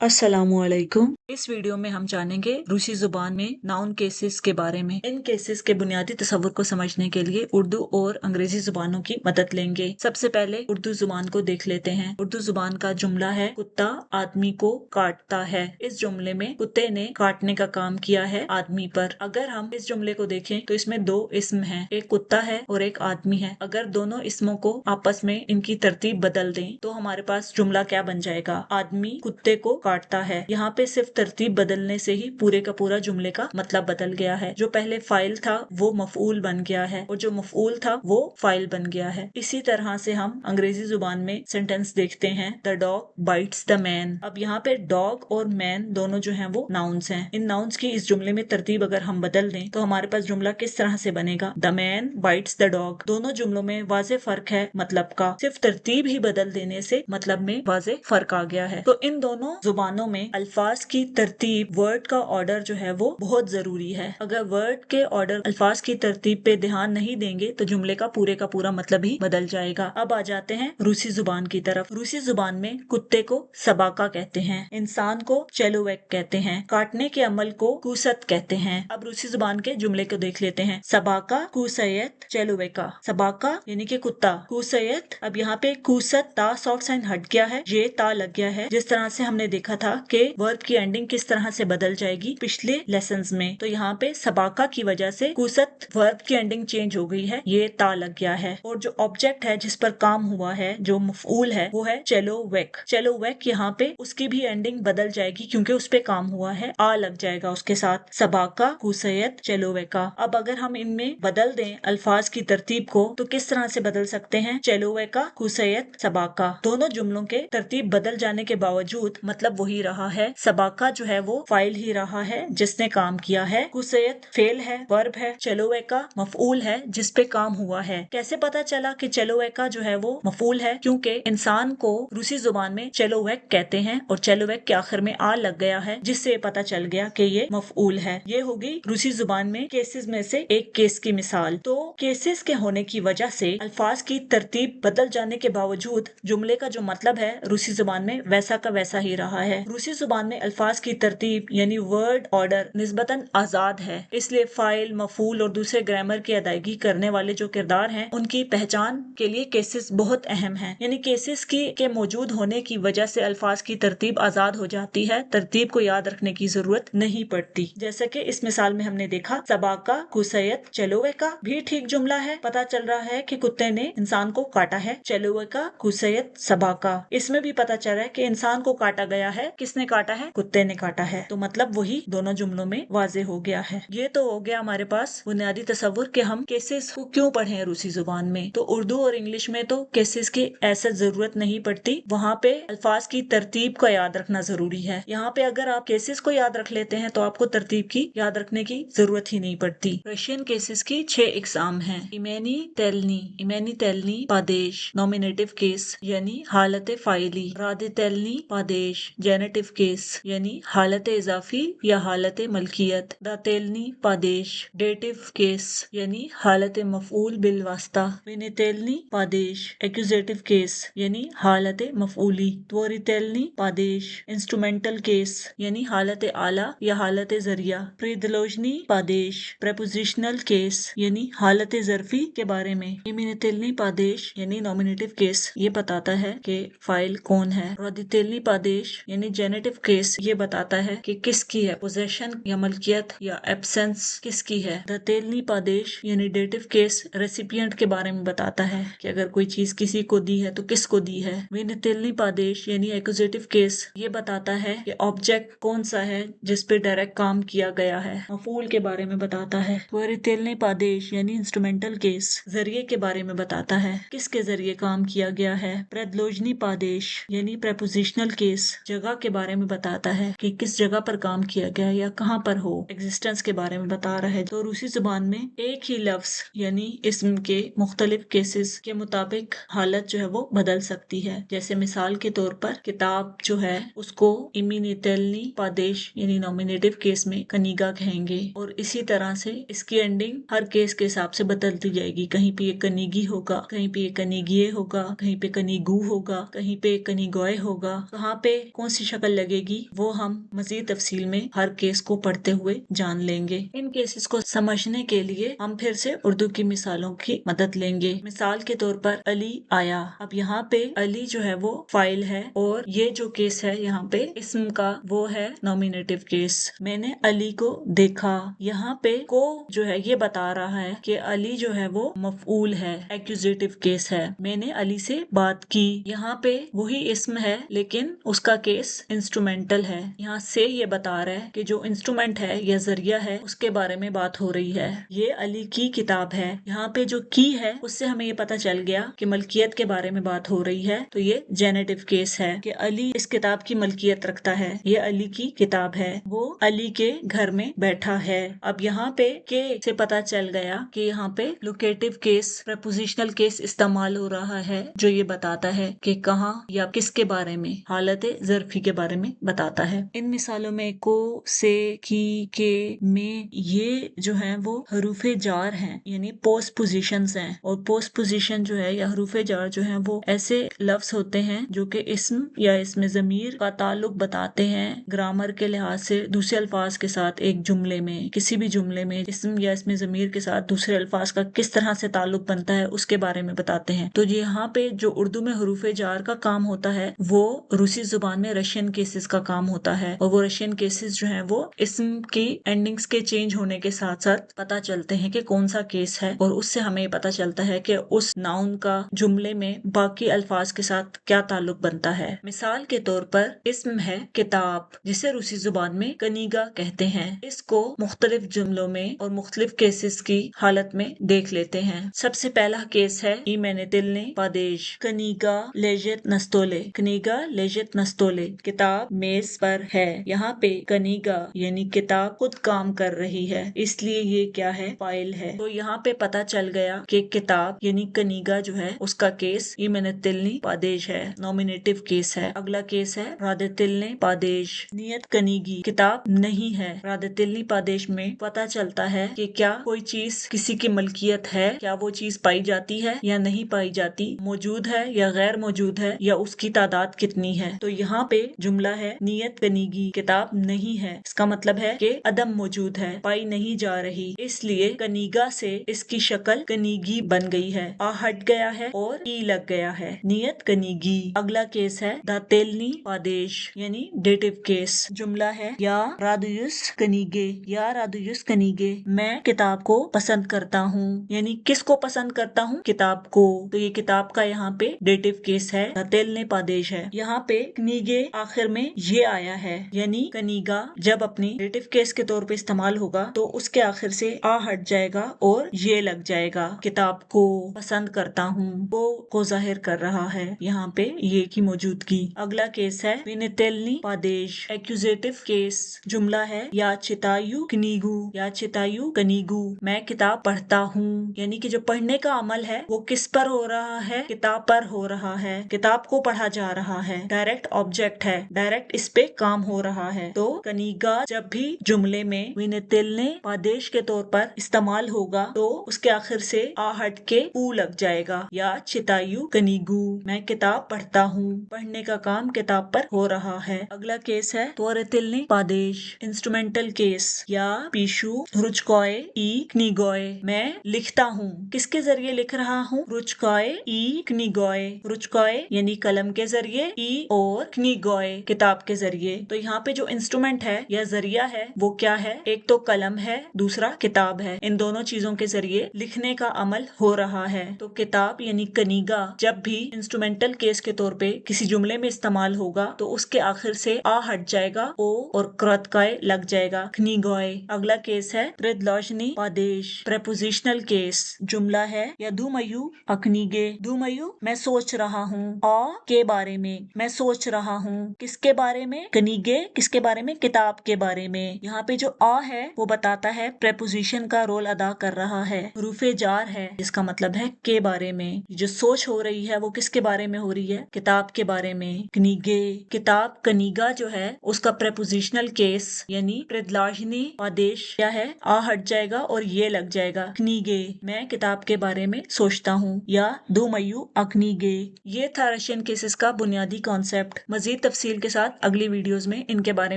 अस्सलामुअलैकुम। इस वीडियो में हम जानेंगे रूसी जुबान में नाउन केसेस के बारे में। इन केसेस के बुनियादी तस्वुर को समझने के लिए उर्दू और अंग्रेजी जुबानों की मदद लेंगे। सबसे पहले उर्दू जुबान को देख लेते हैं। उर्दू जुबान का जुमला है, कुत्ता आदमी को काटता है। इस जुमले में कुत्ते ने काटने का काम किया है आदमी पर। अगर हम इस जुमले को देखें तो इसमें दो इस्म हैं, एक कुत्ता है और एक आदमी है। अगर दोनों इस्मों को आपस में इनकी तरतीब बदल दें तो हमारे पास जुमला क्या बन जाएगा? आदमी कुत्ते को काटता है। यहाँ पे सिर्फ तरतीब बदलने से ही पूरे का पूरा जुमले का मतलब बदल गया है। जो पहले फाइल था वो मफऊल बन गया है और जो मफऊल था वो फाइल बन गया है। इसी तरह से हम अंग्रेजी जुबान में सेंटेंस देखते हैं, the dog bytes the man. अब यहाँ पे डॉग और मैन दोनों जो हैं वो नाउन्स हैं। इन नाउन्स की इस जुमले में तरतीब अगर हम बदल दें तो हमारे पास जुमला किस तरह से बनेगा? The man bytes the dog. दोनों जुमलों में वाज़े फर्क है मतलब का, सिर्फ तरतीब ही बदल देने से मतलब में वाज़े फर्क आ गया है। तो इन दोनों जुबानों में अल्फाज की तरतीब, वर्ड का ऑर्डर जो है वो बहुत जरूरी है। अगर वर्ड के ऑर्डर, अल्फाज की तरतीब पे ध्यान नहीं देंगे तो जुमले का पूरा मतलब ही बदल जाएगा। अब आ जाते हैं रूसी जुबान की तरफ। रूसी जुबान में कुत्ते को सबाका कहते हैं, इंसान को चेलोवेक कहते हैं, काटने के अमल को कूसत कहते हैं। अब रूसी जुबान के जुमले को देख लेते हैं। सबाका, कूसयत, चेलोवेका। सबाका यानी कि कुत्ता, कूसयत। अब यहाँ पे कूसत ता सॉफ्ट साइन हट गया है, ये ता लग गया है। जिस तरह से हमने देखा था कि वर्ब की एंडिंग किस तरह से बदल जाएगी पिछले लेसन्स में, तो यहाँ पे सबाका की वजह से कुसत वर्ब की एंडिंग चेंज हो गई है, ये ता लग गया है। और जो ऑब्जेक्ट है जिस पर काम हुआ है, जो मफऊल है, वो है चेलोवेक। चेलोवेक यहाँ पे उसकी भी एंडिंग बदल जाएगी क्योंकि उस पे काम हुआ है, आ लग जाएगा उसके साथ। सबाका, कुसयत, चेलोवेका। अब अगर हम इनमें बदल दें अल्फाज की तरतीब को तो किस तरह से बदल सकते हैं? चेलोवेका, कुसयत, सबाका। दोनों जुमलों के तरतीब बदल जाने के बावजूद मतलब वही रहा है। सबाका जो है वो फाइल ही रहा है जिसने काम किया है, कुसयत फेल है, वर्ब है, चेलोवेका मफऊल है जिस पे काम हुआ है। कैसे पता चला कि चेलोवेका जो है वो मफऊल है? क्योंकि इंसान को रूसी जुबान में चेलोवेक कहते हैं और चेलोवेक के आखिर में आ लग गया है, जिससे पता चल गया कि ये मफऊल है। ये होगी रूसी जुबान में केसेस में से एक केस की मिसाल। तो केसेस के होने की वजह से अल्फाज की तरतीब बदल जाने के बावजूद जुमले का जो मतलब है रूसी जुबान में वैसा का वैसा ही रहा है। रूसी जुबान में अल्फाज की तरतीब यानी वर्ड ऑर्डर निस्बतन आजाद है, इसलिए फाइल, मफूल और दूसरे ग्रामर की अदायगी करने वाले जो किरदार हैं उनकी पहचान के लिए केसेस बहुत अहम है। यानी केसेस की के मौजूद होने की वजह से अल्फाज की तरतीब आजाद हो जाती है, तरतीब को याद रखने की जरूरत नहीं पड़ती। जैसे कि इस मिसाल में हमने देखा, सबाका, कुसयत, चेलोवेका भी ठीक जुमला है। पता चल रहा है कि कुत्ते ने इंसान को काटा है, चेलोवेका, कुसयत, सबाका। इसमें भी पता चल रहा है कि इंसान को काटा गया है, किसने काटा है? कुत्ते ने काटा है। तो मतलब वही दोनों जुमलों में वाजे हो गया है। ये तो हो गया हमारे पास बुनियादी तस्वुर कि हम केसेस को क्यों पढ़े रूसी जुबान में। तो उर्दू और इंग्लिश में तो केसेस की ऐसा जरूरत नहीं पड़ती, वहाँ पे अल्फाज की तरतीब को याद रखना जरूरी है। यहाँ पे अगर आप केसेस को याद रख लेते हैं तो आपको तरतीब की याद रखने की जरूरत ही नहीं पड़ती। रशियन केसेस की 6 एग्जाम हैं। इमेनी तेलनी पादेश नॉमिनेटिव केस यानी हालत फाइली, रादे तेलनी पादेश जेनेटिव केस यानी हालत इजाफी या हालत मलकियत, दातेलनी पादेश डेटिव केस यानी हालत मफऊल बिल वास्ता, विनितेलनी पादेश एक्यूजेटिव केस यानी हालत मफऊली, त्वरितेलनी पादेश इंस्ट्रूमेंटल केस यानी हालत आला या हालत जरिया, प्रीदलोजनी पादेश प्रेपोजिशनल केस यानी हालत जरफी के बारे में, इमिनतेलनी पादेश यानी नॉमिनेटिव केस ये बताता है कि फाइल कौन है, रदितेलनी पादेश यानी जेनेटिव केस ये बताता है कि किसकी है, पोजेशन या मलकियत या एब्सेंस किसकी है, दतेलनी पादेश यानी डेटिव केस रेसिपिएंट के बारे में बताता है कि अगर कोई चीज किसी को दी है तो किसको दी है, विनितेलनी पादेश यानी एक्यूजेटिव केस ये बताता है कि ऑब्जेक्ट कौन सा है जिस पे डायरेक्ट काम किया गया है, मफूल के बारे में बताता है, त्वरितेलनी पादेश यानी इंस्ट्रूमेंटल केस जरिए के बारे में बताता है, किसके जरिए काम किया गया है, प्रेदलोजनी पादेश यानी प्रेपोजिशनल केस जगह के बारे में बताता है कि किस जगह पर काम किया गया या कहाँ पर हो, एग्जिस्टेंस के बारे में बता रहा है। तो रूसी जुबान में एक ही लफ्ज यानी इस्म के मुख्तलिफ केसेस के मुताबिक हालत जो है वो बदल सकती है। जैसे मिसाल के तौर पर किताब जो है उसको इमिनेतेलनी पादेश यानी नॉमिनेटिव केस में कनीगा कहेंगे और इसी तरह से इसकी एंडिंग हर केस के हिसाब से बदलती जाएगी। कहीं पे ये कनीगी होगा, कहीं पे ये कनीगिए होगा, कहीं पे कनीगू होगा, कहीं पे कनीगोय होगा, कहाँ पे कौन सी शक्ल लगेगी वो हम मजीद तफसील में हर केस को पढ़ते हुए जान लेंगे। इन केसेस को समझने के लिए हम फिर से उर्दू की मिसालों की मदद लेंगे। मिसाल के तौर पर अली आया। अब यहाँ पे अली जो है वो फाइल है और ये जो केस है यहाँ पे इस्म का वो है नॉमिनेटिव केस। मैंने अली को देखा। यहाँ पे को जो है ये बता रहा है कि अली जो है वो मफऊल है, एक्यूजेटिव केस है। मैंने अली से बात की। यहाँ पे वही इस्म है लेकिन उसका केस इंस्ट्रूमेंटल है। यहाँ से ये बता रहा है कि जो इंस्ट्रूमेंट है या जरिया है उसके बारे में बात हो रही है। ये अली की किताब है। यहाँ पे जो की है उससे हमें ये पता चल गया कि मलकियत के बारे में बात हो रही है। तो ये जेनेटिव केस है कि अली इस किताब की मलकियत रखता है। ये अली की किताब है, वो अली के घर में बैठा है। अब यहाँ पे के से पता चल गया कि यहाँ पे लोकेटिव केस, प्रपोजिशनल केस इस्तेमाल हो रहा है जो ये बताता है कि कहाँ या किसके बारे में, हालत ज़र्फी के बारे में बताता है। इन मिसालों में को, से, की, के, में ये जो है वो हरूफे जार हैं, यानी पोस्ट पोजिशंस हैं। और पोस्ट पोजिशन जो है या हरूफे जार जो है वो ऐसे लफ्ज होते हैं जो कि इस्म या इसमें जमीर का ताल्लुक बताते हैं ग्रामर के लिहाज से दूसरे अल्फाज के साथ। एक जुमले में, किसी भी जुमले में इस्म या इसमें जमीर के साथ दूसरे अल्फाज का किस तरह से ताल्लुक बनता है उसके बारे में बताते हैं। तो यहाँ पे जो उर्दू में हरूफे जार का काम होता है वो रूसी जुबान में रशियन केसेस का काम होता है। और वो रशियन केसेस जो है वो इस्म की एंडिंग्स के चेंज होने के साथ साथ पता चलते हैं कि कौन सा केस है, और उससे हमें पता चलता है कि उस नाउन का जुमले में बाकी अल्फाज के साथ क्या ताल्लुक बनता है। मिसाल के तौर पर इस्म है किताब, जिसे रूसी जुबान में कनीगा कहते हैं। इसको मुख्तलिफ जुमलों में और मुख्तलिफ केसेस की हालत में देख लेते हैं। सबसे पहला केस है ईमेने तिलने पादेश, कनीगा लेजत नस्तोले। कनीगा लेजत नस्तोले, किताब मेज पर है। यहाँ पे कनीगा यानी किताब खुद काम कर रही है, इसलिए ये क्या है, फाइल है। तो यहाँ पे पता चल गया कि किताब यानी कनीगा जो है उसका केस ईमेने तिलनी पादेश है, नॉमिनेटिव केस है। अगला केस है रादे तिलने पादेश, नियत कनीगी, किताब नहीं है। रादे तिलनी पादेश में पता चलता है कि क्या कोई चीज किसी की मलकियत है, क्या वो चीज पाई जाती है या नहीं पाई जाती, मौजूद है या गैर मौजूद है, या उसकी तादाद कितनी है। तो यहाँ पे जुमला है नियत कनीगी, किताब नहीं है। इसका मतलब है कि अदम मौजूद है, पाई नहीं जा रही, इसलिए कनीगा से इसकी शक्ल कनीगी बन गई है। आ हट गया है और ई लग गया है, नियत कनीगी। अगला केस है दातेलनी पादेश यानी डेटिव केस। जुमला है या रादुयुस कनीगे, या रादुयुस कनीगे, मैं किताब को पसंद करता हूँ, यानी किसको पसंद करता हूँ, किताब को। तो ये किताब का यहाँ पे डेटिव केस है, दातेलने पादेश है। यहाँ पे कनीगे आखिर में ये आया है, यानी कनीगा जब अपनी डेटिव केस के तौर पे इस्तेमाल होगा तो उसके आखिर से आ हट जाएगा और ये लग जाएगा। किताब को पसंद करता हूँ को जाहिर कर रहा है यहाँ पे ये की मौजूदगी। अगला केस है विनितेलनी पादेश, एक्यूजेटिव केस। जुमला है या चितायु कनीगू, या चितायु कनीगू, मैं किताब पढ़ता हूँ, यानी कि जो पढ़ने का अमल है वो किस पर हो रहा है, किताब पर हो रहा है, किताब को पढ़ा जा रहा है। डायरेक्ट ऑब्जेक्ट है, डायरेक्ट इस पे काम हो रहा है। तो कनीगा जब भी जुमले में विनितेलने पादेश के तौर पर इस्तेमाल होगा तो उसके आखिर से आ हट के ऊ लग जाएगा, या चितायु कनीगू, मैं किताब पढ़ता हूँ, पढ़ने का काम किताब पर हो रहा है। अगला केस है तोरेतिलने पादेश, इंस्ट्रूमेंटल केस। या पीशु रुचकॉय ई कनीगॉय, मैं लिखता हूँ, किसके जरिए लिख रहा हूँ, रुचकॉय ई कनीगॉय, रुचकॉय यानी कलम के जरिए, ई और कनीगॉय किताब के जरिए। तो यहाँ पे जो इंस्ट्रूमेंट है या जरिया है वो क्या है, एक तो कलम है, दूसरा किताब है। इन दोनों चीजों के जरिए लिखने का अमल हो रहा है। तो किताब यानी कनीगा जब भी इंस्ट्रूमेंटल केस के तौर पे किसी जुमले में इस्तेमाल होगा तो उसके आखिर से आ हट जाएगा, ओ और क्रतकाय लग जाएगा, कनीगॉय। अगला केस है प्रेदलॉजनी पादेश, प्रेपोजिशनल केस। जुमला है या धूमयू अकनीगे, धूमयू मैं सोच रहा हूँ, आ के बारे में, मैं सोच रहा हूँ, किसके बारे में, कनीगे किसके बारे में, किताब के बारे में। यहाँ पे जो आ है वो बताता है प्रेपोजिशन का रोल अदा कर रहा है, रूफे जार है, इसका मतलब है के बारे में। जो सोच हो रही है वो किसके बारे में हो रही है, किताब के बारे में। कनीगे, किताब कनीगा जो है उसका प्रेपोजिशनल केस यानी प्रेदलाजनी आदेश क्या है, आ हट जाएगा और ये लग जाएगा, कनीगे मैं किताब के बारे में सोचता हूँ, या दो मयू अकनीगे। ये था रशियन केसेस का बुनियादी कॉन्सेप्ट। मजीद तफसील के साथ अगली वीडियोस में इनके बारे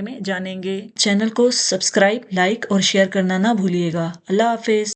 में जानेंगे। चैनल को सब्सक्राइब, लाइक और शेयर करना ना भूलिएगा। अल्लाह हाफिज।